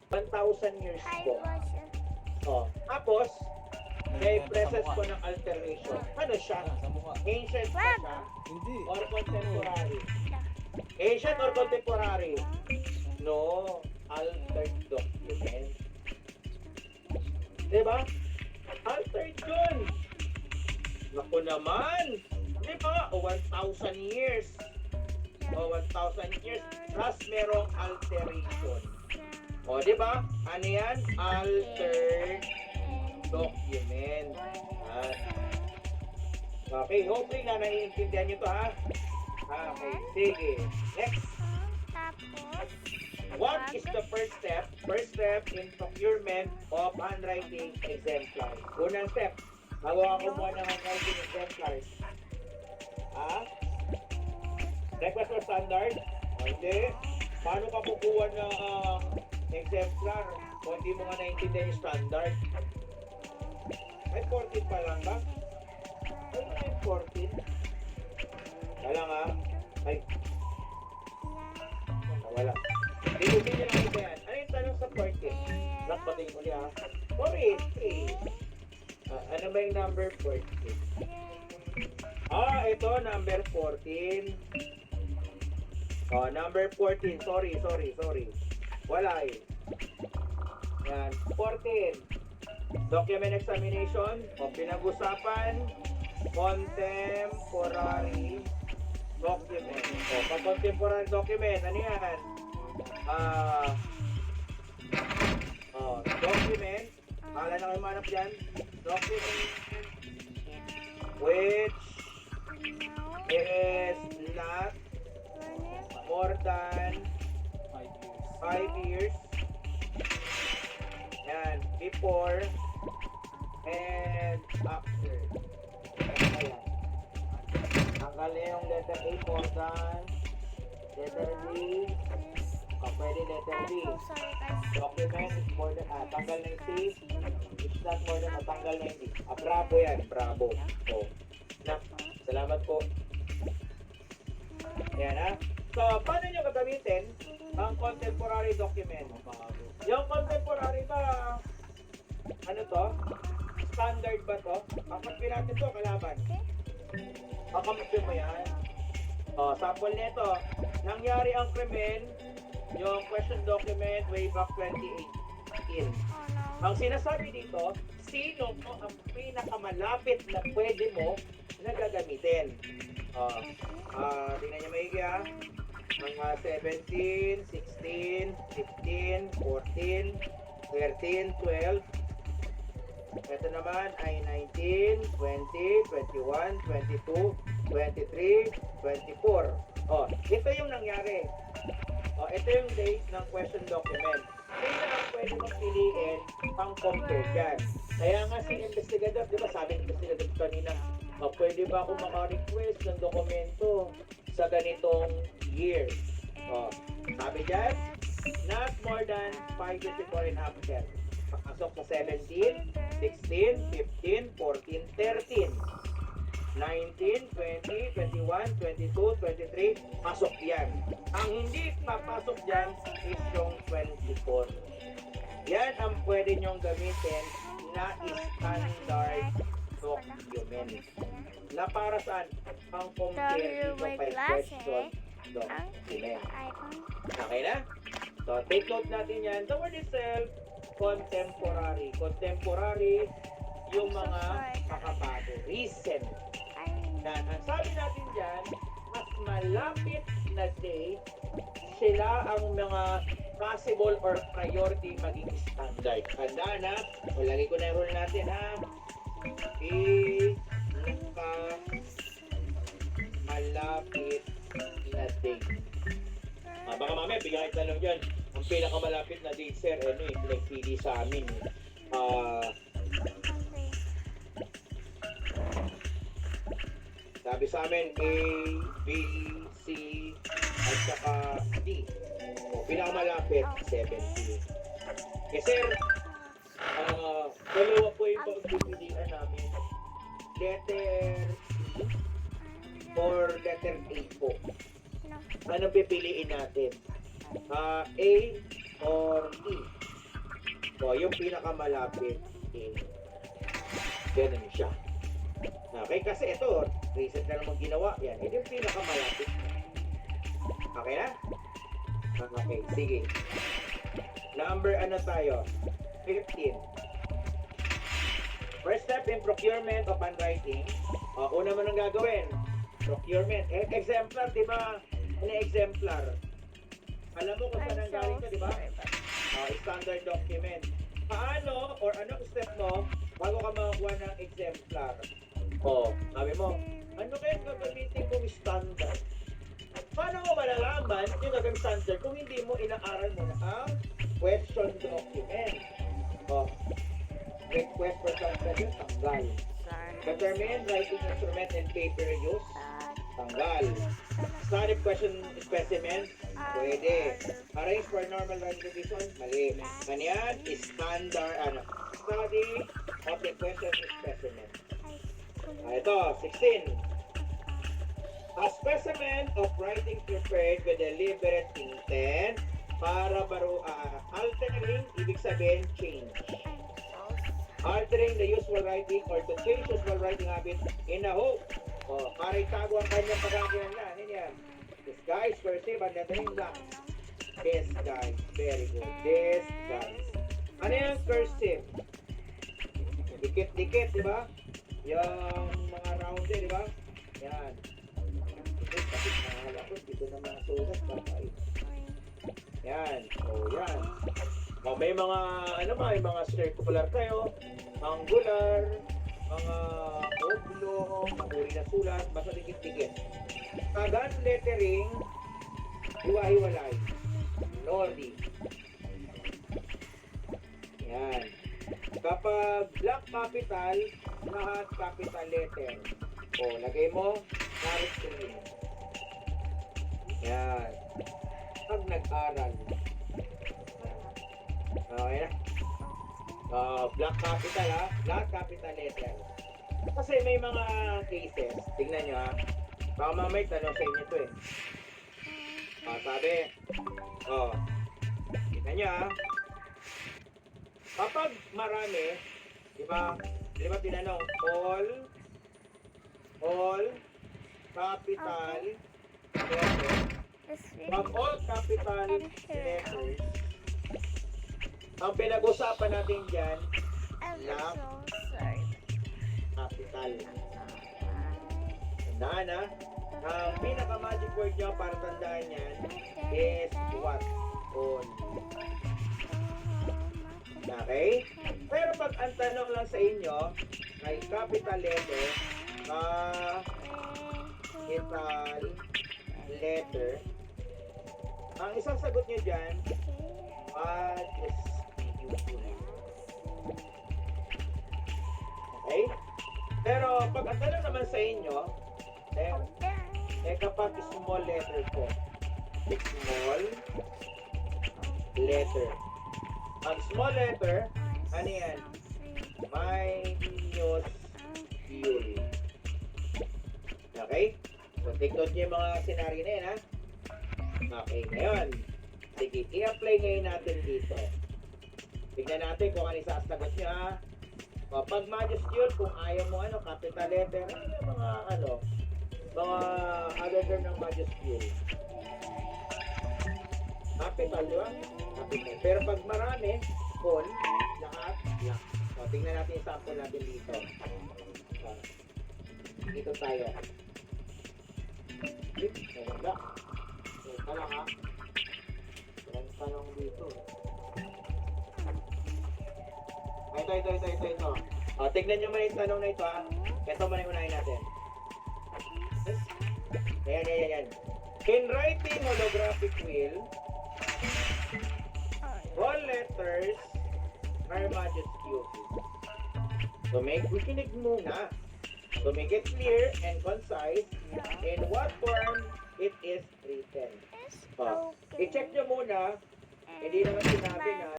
1,000 years po. Oh, tapos, may presence po ng alteration. Ano siya? Sa mukha. Ancient ba siya? Hindi. Or contemporary? Ancient or contemporary? No. Altered document. Diba? Altered yun. Naku naman. Diba? O 1,000 years. O 1,000 years. Plus merong alteration. O diba? Ano yan? Altered document. Yan. Okay, hopefully na naiintindihan nyo to ha. Okay, sige. Next. Tapos, What is the first step? First step in procurement of handwriting exemplars. Unang step, magawa ko muna ng handwriting exemplars. Ha? Request or standard? Hindi. Paano ka kukuha ng exemplar kung hindi mo nga naiintindihan yung standard? Ay, 14 pa lang ba? Ay, may 14. Wala nga. Ay, wala. Hindi nyo lang ito yan. Ano yung tanong sa 14? Black pa tingin muli ha. 43. Ano ba yung number 14? Ito, number 14. Number 14. Sorry. Wala eh. Yan. 14. Document examination. Pinag-usapan. Contemporary document. Pag contemporary document, ano yan? Document. Kala na kayo manap dyan. Document which is not more than 5 years. Yan. Before and after. Ayan. Tanggal na yung letter A more than. Letter B. Pwede letter B. Document is more than tanggal na yung C. It's not more than tanggal na yung D. Bravo yan. Bravo. So, salamat po. Yan ha. So, paano nyo gagamitin ang contemporary document? Yung contemporary ba, ano to? Standard ba to? Kapag natin to, kalaban. Kakamapin mo yan. Sample nito. Nangyari ang krimen, yung question document way back 2018. Ang sinasabi dito, sino ang pinakamalapit na pwede mo na gagamitin? Tingnan nyo maigi ha. Mga 17, 16, 15, 14, 13, 12. Ito naman ay 19, 20, 21, 22, 23, 24. Ito yung nangyari. Ito yung date ng question document. Ito ang pwede mong piliin pang compare dyan. Kaya nga si investigador, di ba sabi ng investigador kanina, pwede ba ako maka-request ng dokumento sa ganitong year? Sabi dyan, not more than 5 years before and after. Pasok sa 17, 16, 15, 14, 13, 19, 20, 21, 22, 23, pasok yan. Ang hindi papasok dyan is yung 24. Yan ang pwede nyong gamitin na standard document. Na para saan? Ang compare dito kay question document. Okay na? So, take note natin yan. The word itself, contemporary. Contemporary, yung mga kakabago. Recent. Yan. Ang sabi natin dyan, mas malapit na date, sila ang mga possible or priority maging standard. Handa na. O, lagi ko na i-roll natin ha. Malapit na date. Baka mamaya, bigyan kita lang dyan. Ang pinakamalapit na date, sir, pinagpili sa amin. Sabi sa amin, A, B, C, at saka D. Pinakamalapit, 70. Sir, dalawa po yung pagpipilian namin. Letter E or letter A po. Anong pipiliin natin? A or E? O, yung pinakamalapit, A. Ganun siya. Okay, kasi ito, recent na naman ginawa yan. Ito yung pinakamalapit. Okay na? Okay, sige. Number ano tayo? 15. First step in procurement of handwriting. Una mo nang gagawin. Procurement. Exemplar, di ba? Ano exemplar? Alam mo kung saan ang galing ka, di ba? Standard document. Paano or anong step mo bago ka makakuha ng exemplar? Sabi mo, ano kaya gagamitin mong standard? Paano mo malalaman yung gagawin standard kung hindi mo inaaral mo na ang question document? Request for standard, tanggal. Determine writing instrument and paper use, tanggal. Study question specimen, pwede. Arrange for normal writing condition, mali. Ganyan, standard, study of the question specimen. Ito, 16. A specimen of writing prepared with deliberate intent para altering, ibig sabihin, change. Altering the usual writing or to change usual writing habit in a hope. Para itago ang kanyang pagkakaroon na. Ano yan? Disguise, cursive, and lettering blank. Disguise. Very good. Disguise. Ano yung cursive? Dikit-dikit, di ba? Yung mga round di ba? Yan. Kapit na halakot. Dito na mga sulat. Yan. Yan. May mga, may mga circular kayo, angular, mga oblong, uri na sulat, basta dikit-dikit. Kagan lettering, hiwa-hiwalay. Nordi. Yan. Kapag black capital, lahat capital letter. Lagay mo, caret screen. Yan. Pag nag-aral. Okay na? Black capital black capital letter. Kasi may mga cases, tingnan nyo baka mamay tanong sa inyo to sabi, tingnan nyo kapag marami, di ba tinanong, all capital letters, pag all capital letters, ang pinag-usapan natin dyan, black capital. Tandaan ang pinaka-magic word nyo para tandaan yan is what? All. Okay? Pero pag ang tanong lang sa inyo ay capital letter, capital letter, ang isang sagot nyo dyan, what is okay? Pero pag ang tanong naman sa inyo, kapag small letter po, small letter. Ang small letter, ano yan? Minuscule. Okay? So, take note nyo yung mga scenario na yan, Okay, ngayon. Sige, i-apply ngayon natin dito. Tignan natin kung ano isasagot nyo, Pag majuscule, kung ayaw mo capital letter, mga other than ng majuscule. Capital, di ba? Capital. Pero pag marami, full, lahat, black. So, tingnan natin yung sample natin dito. Dito tayo. Maganda. Ito lang Walang tanong dito. Ito. Tignan nyo muna yung tanong na ito Ito muna yung unahin natin. Ayan. In writing holographic wheel, all letters are majuscule. So wikinig muna. To make it clear and concise in what form it is written. I-check nyo muna. Hindi naman sinabi na